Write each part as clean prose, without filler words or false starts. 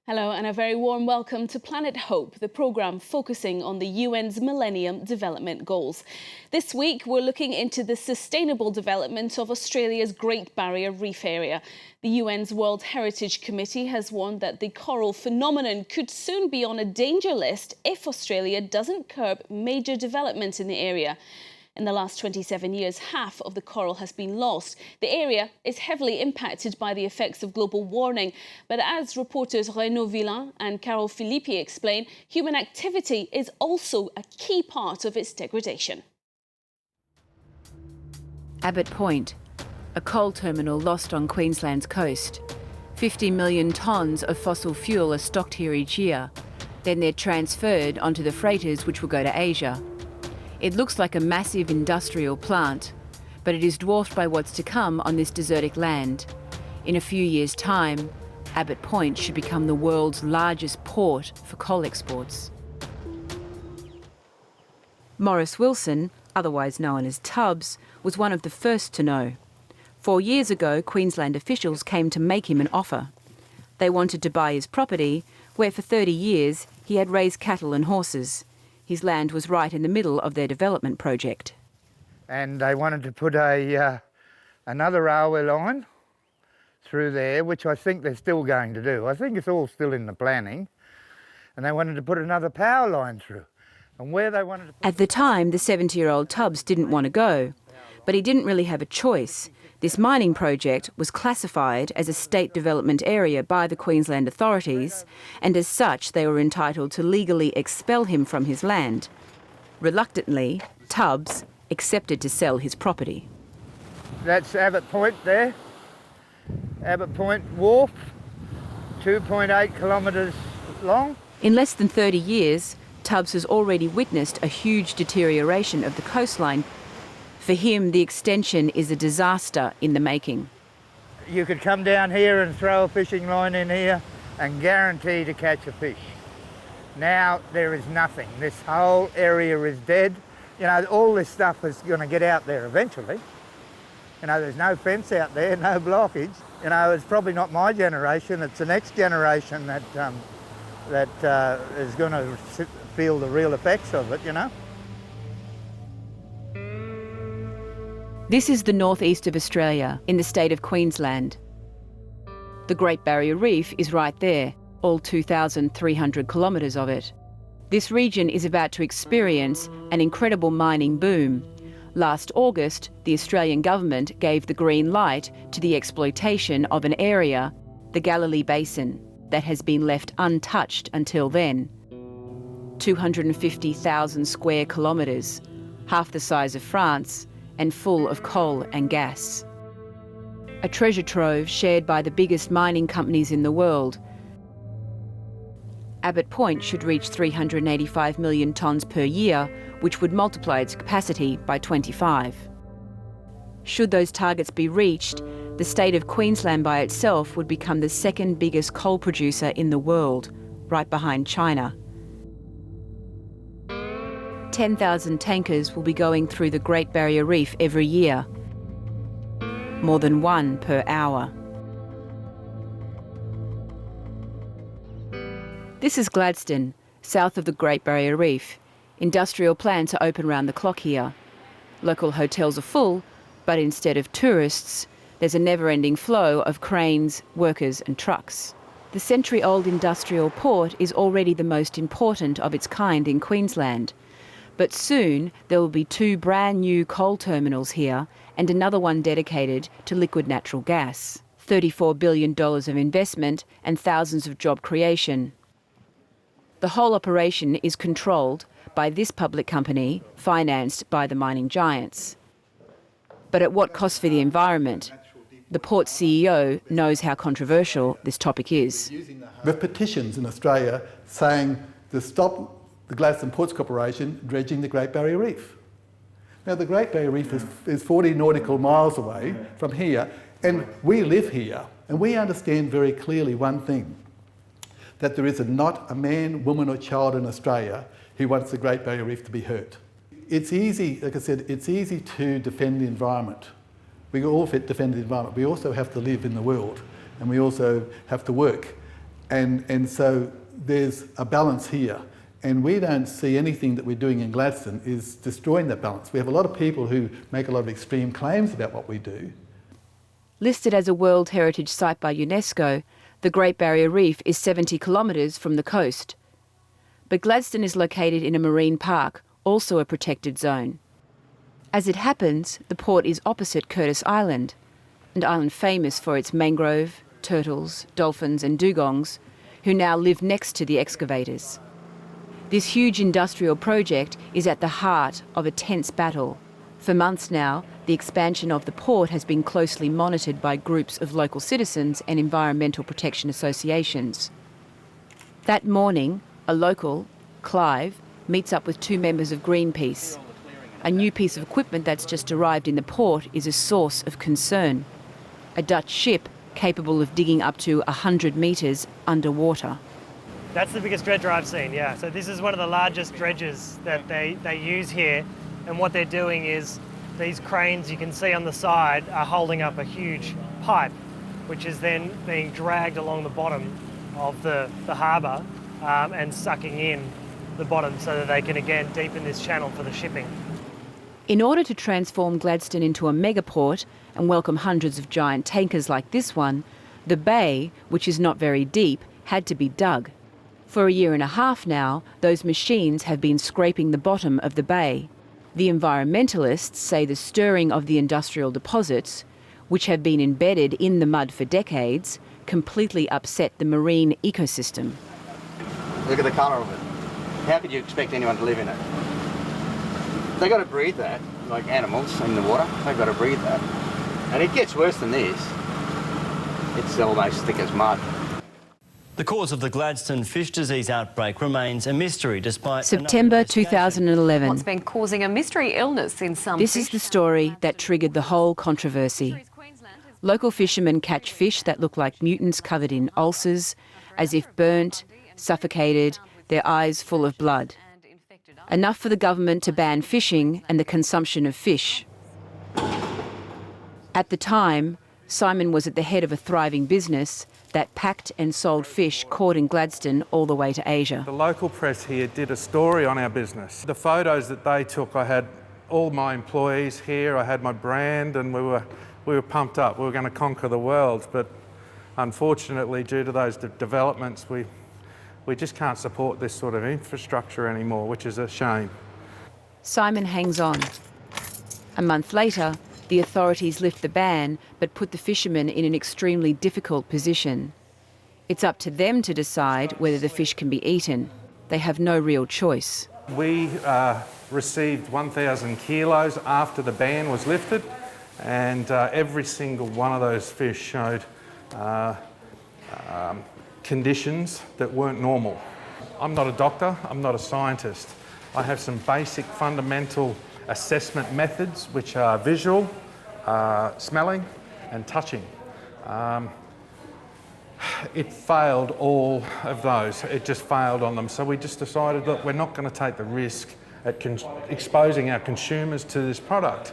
Hello and a very warm welcome to Planet Hope, the programme focusing on the UN's Millennium Development Goals. This week we're looking into the sustainable development of Australia's Great Barrier Reef area. The UN's World Heritage Committee has warned that the coral phenomenon could soon be on a danger list if Australia doesn't curb major development in the area. In the last 27 years, half of the coral has been lost. The area is heavily impacted by the effects of global warming. But as reporters Renaud Villain and Carol Filippi explain, human activity is also a key part of its degradation. Abbott Point, a coal terminal lost on Queensland's coast. 50 million tonnes of fossil fuel are stocked here each year. Then they're transferred onto the freighters which will go to Asia. It looks like a massive industrial plant, but it is dwarfed by what's to come on this desertic land. In a few years' time, Abbott Point should become the world's largest port for coal exports. Maurice Wilson, otherwise known as Tubbs, was one of the first to know. 4 years ago, Queensland officials came to make him an offer. They wanted to buy his property, where for 30 years he had raised cattle and horses. His land was right in the middle of their development project. And they wanted to put another railway line through there, which I think they're still going to do. I think it's all still in the planning. And they wanted to put another power line through. And where they wanted to At the time, the 70-year-old Tubbs didn't want to go, but he didn't really have a choice. This mining project was classified as a state development area by the Queensland authorities, and as such they were entitled to legally expel him from his land. Reluctantly, Tubbs accepted to sell his property. That's Abbott Point there. Abbott Point Wharf, 2.8 kilometres long. In less than 30 years, Tubbs has already witnessed a huge deterioration of the coastline. For him, the extension is a disaster in the making. You could come down here and throw a fishing line in here and guarantee to catch a fish. Now there is nothing. This whole area is dead. You know, all this stuff is going to get out there eventually. You know, there's no fence out there, no blockage. You know, it's probably not my generation, it's the next generation that is going to feel the real effects of it, you know. This is the northeast of Australia, in the state of Queensland. The Great Barrier Reef is right there, all 2,300 kilometres of it. This region is about to experience an incredible mining boom. Last August, the Australian government gave the green light to the exploitation of an area, the Galilee Basin, that has been left untouched until then. 250,000 square kilometres, half the size of France, and full of coal and gas. A treasure trove shared by the biggest mining companies in the world. Abbott Point should reach 385 million tonnes per year, which would multiply its capacity by 25. Should those targets be reached, the state of Queensland by itself would become the second biggest coal producer in the world, right behind China. 10,000 tankers will be going through the Great Barrier Reef every year, more than one per hour. This is Gladstone, south of the Great Barrier Reef. Industrial plants are open round the clock here. Local hotels are full, but instead of tourists, there's a never-ending flow of cranes, workers and trucks. The century-old industrial port is already the most important of its kind in Queensland. But soon there will be 2 brand new coal terminals here and another one dedicated to liquid natural gas. $34 billion of investment and thousands of job creation. The whole operation is controlled by this public company, financed by the mining giants. But at what cost for the environment? The port CEO knows how controversial this topic is. With petitions in Australia saying to stop the Gladstone Ports Corporation dredging the Great Barrier Reef. Now the Great Barrier Reef is 40 nautical miles away from here, and we live here, and we understand very clearly one thing, that there is not a man, woman or child in Australia who wants the Great Barrier Reef to be hurt. It's easy, like I said, it's easy to defend the environment. We all defend the environment. We also have to live in the world, and we also have to work. And so there's a balance here. And we don't see anything that we're doing in Gladstone is destroying that balance. We have a lot of people who make a lot of extreme claims about what we do. Listed as a World Heritage Site by UNESCO, the Great Barrier Reef is 70 kilometres from the coast. But Gladstone is located in a marine park, also a protected zone. As it happens, the port is opposite Curtis Island, an island famous for its mangrove, turtles, dolphins and dugongs, who now live next to the excavators. This huge industrial project is at the heart of a tense battle. For months now, the expansion of the port has been closely monitored by groups of local citizens and environmental protection associations. That morning, a local, Clive, meets up with 2 members of Greenpeace. A new piece of equipment that's just arrived in the port is a source of concern. A Dutch ship capable of digging up to 100 metres underwater. That's the biggest dredger I've seen, yeah. So this is one of the largest dredgers that they use here. And what they're doing is these cranes you can see on the side are holding up a huge pipe, which is then being dragged along the bottom of the harbour and sucking in the bottom so that they can again deepen this channel for the shipping. In order to transform Gladstone into a megaport and welcome hundreds of giant tankers like this one, the bay, which is not very deep, had to be dug. For a year and a half now, those machines have been scraping the bottom of the bay. The environmentalists say the stirring of the industrial deposits, which have been embedded in the mud for decades, completely upset the marine ecosystem. Look at the colour of it. How could you expect anyone to live in it? They've got to breathe that, like animals in the water. They've got to breathe that. And it gets worse than this. It's almost thick as mud. The cause of the Gladstone fish disease outbreak remains a mystery despite... September 2011. What's been causing a mystery illness in some This is the story that triggered the whole controversy. Local fishermen catch fish that look like mutants covered in ulcers, as if burnt, suffocated, their eyes full of blood. Enough for the government to ban fishing and the consumption of fish. At the time, Simon was at the head of a thriving business that packed and sold fish caught in Gladstone all the way to Asia. The local press here did a story on our business. The photos that they took, I had all my employees here, I had my brand, and we were pumped up. We were going to conquer the world, but unfortunately, due to those developments, we just can't support this sort of infrastructure anymore, which is a shame. Simon hangs on. A month later, the authorities lift the ban but put the fishermen in an extremely difficult position. It's up to them to decide whether the fish can be eaten. They have no real choice. We received 1,000 kilos after the ban was lifted, and every single one of those fish showed conditions that weren't normal. I'm not a doctor, I'm not a scientist. I have some basic fundamental assessment methods which are visual, smelling and touching. It failed all of those. It just failed on them. So we just decided, look, we're not going to take the risk at exposing our consumers to this product.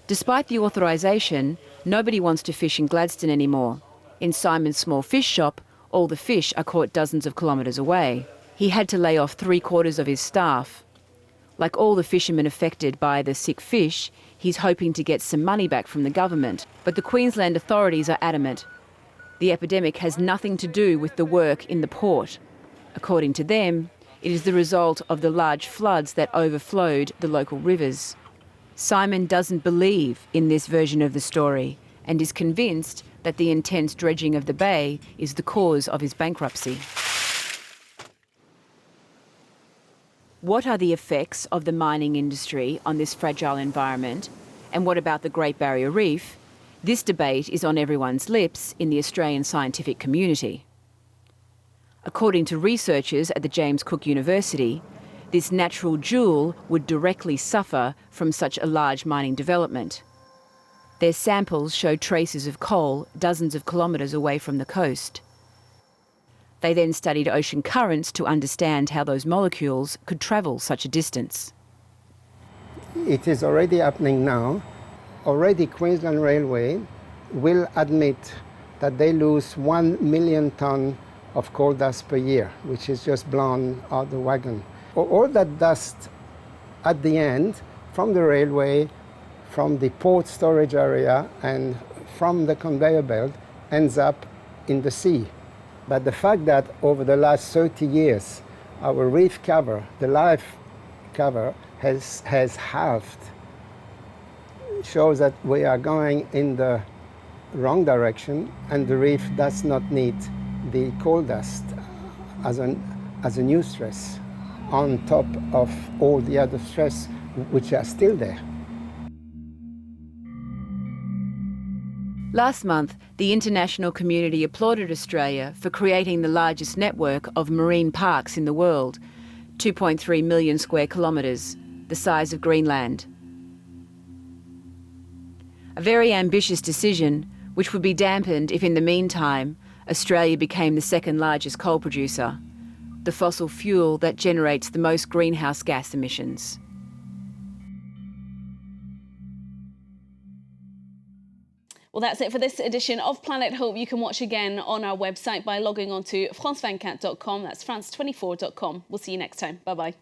Despite the authorisation, nobody wants to fish in Gladstone anymore. In Simon's small fish shop, all the fish are caught dozens of kilometres away. He had to lay off 3/4 of his staff. Like all the fishermen affected by the sick fish, he's hoping to get some money back from the government. But the Queensland authorities are adamant. The epidemic has nothing to do with the work in the port. According to them, it is the result of the large floods that overflowed the local rivers. Simon doesn't believe in this version of the story and is convinced that the intense dredging of the bay is the cause of his bankruptcy. What are the effects of the mining industry on this fragile environment? And what about the Great Barrier Reef? This debate is on everyone's lips in the Australian scientific community. According to researchers at the James Cook University, this natural jewel would directly suffer from such a large mining development. Their samples show traces of coal dozens of kilometres away from the coast. They then studied ocean currents to understand how those molecules could travel such a distance. It is already happening now. Already Queensland Railway will admit that they lose 1 million tonne of coal dust per year, which is just blown out the wagon. All that dust at the end, from the railway, from the port storage area, and from the conveyor belt, ends up in the sea. But the fact that over the last 30 years, our reef cover, the life cover, has halved, shows that we are going in the wrong direction, and the reef does not need the coal dust as a new stress on top of all the other stress which are still there. Last month, the international community applauded Australia for creating the largest network of marine parks in the world, 2.3 million square kilometres, the size of Greenland. A very ambitious decision, which would be dampened if in the meantime Australia became the second largest coal producer, the fossil fuel that generates the most greenhouse gas emissions. Well, that's it for this edition of Planet Hope. You can watch again on our website by logging on to france24.com. That's france24.com. We'll see you next time. Bye-bye.